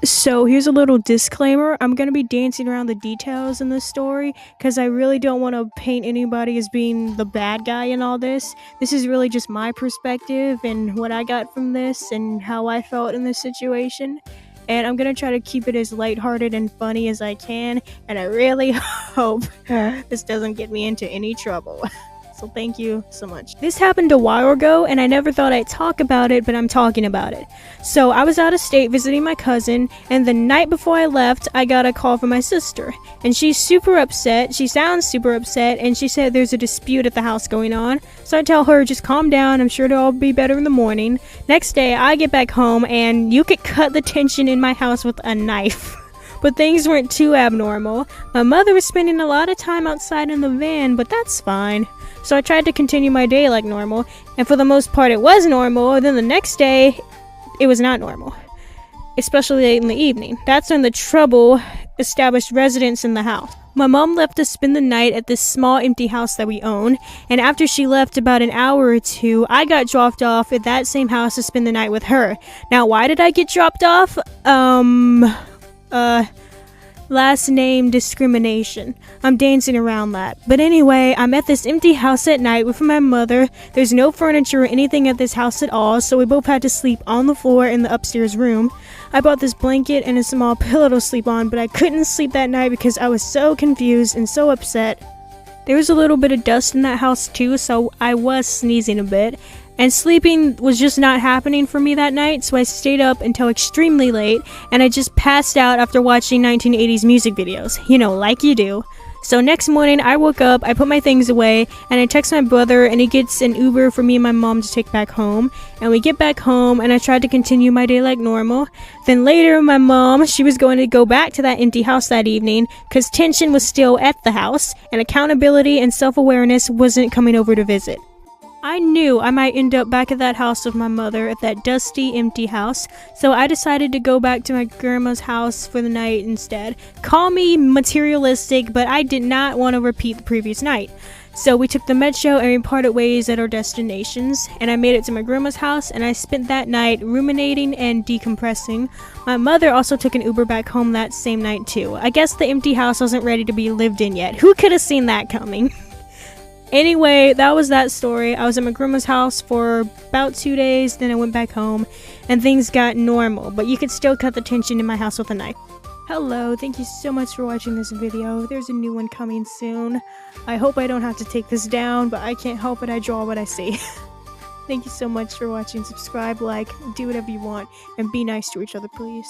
So here's a little disclaimer. I'm going to be dancing around the details in this story because I really don't want to paint anybody as being the bad guy in all this. This is really just my perspective and what I got from this and how I felt in this situation. And I'm going to try to keep it as lighthearted and funny as I can. And I really hope this doesn't get me into any trouble. So thank you so much. This happened a while ago and I never thought I'd talk about it, but I'm talking about it. So I was out of state visiting my cousin, and the night before I left, I got a call from my sister. And she's super upset. She sounds super upset, and she said there's a dispute at the house going on. So I tell her, just calm down, I'm sure it'll all be better in the morning. Next day, I get back home and you could cut the tension in my house with a knife. But things weren't too abnormal. My mother was spending a lot of time outside in the van, but that's fine. So I tried to continue my day like normal, and for the most part it was normal, and then the next day, it was not normal. Especially late in the evening. That's when the trouble established residence in the house. My mom left to spend the night at this small empty house that we own, and after she left about an hour or two, I got dropped off at that same house to spend the night with her. Now, why did I get dropped off? Last name discrimination. I'm dancing around that. But anyway, I'm at this empty house at night with my mother. There's no furniture or anything at this house at all, so we both had to sleep on the floor in the upstairs room. I bought this blanket and a small pillow to sleep on, but I couldn't sleep that night because I was so confused and so upset. There was a little bit of dust in that house too, so I was sneezing a bit. And sleeping was just not happening for me that night, so I stayed up until extremely late, and I just passed out after watching 1980s music videos. You know, like you do. So next morning, I woke up, I put my things away, and I text my brother, and he gets an Uber for me and my mom to take back home. And we get back home, and I tried to continue my day like normal. Then later, my mom, she was going to go back to that empty house that evening, because tension was still at the house, and accountability and self-awareness wasn't coming over to visit. I knew I might end up back at that house with my mother, at that dusty, empty house, so I decided to go back to my grandma's house for the night instead. Call me materialistic, but I did not want to repeat the previous night. So we took the metro and we parted ways at our destinations, and I made it to my grandma's house, and I spent that night ruminating and decompressing. My mother also took an Uber back home that same night too. I guess the empty house wasn't ready to be lived in yet. Who could have seen that coming? Anyway, that was that story. I was at my grandma's house for about 2 days, then I went back home, and things got normal, but you could still cut the tension in my house with a knife. Hello, thank you so much for watching this video. There's a new one coming soon. I hope I don't have to take this down, but I can't help it, I draw what I see. Thank you so much for watching. Subscribe, like, do whatever you want, and be nice to each other, please.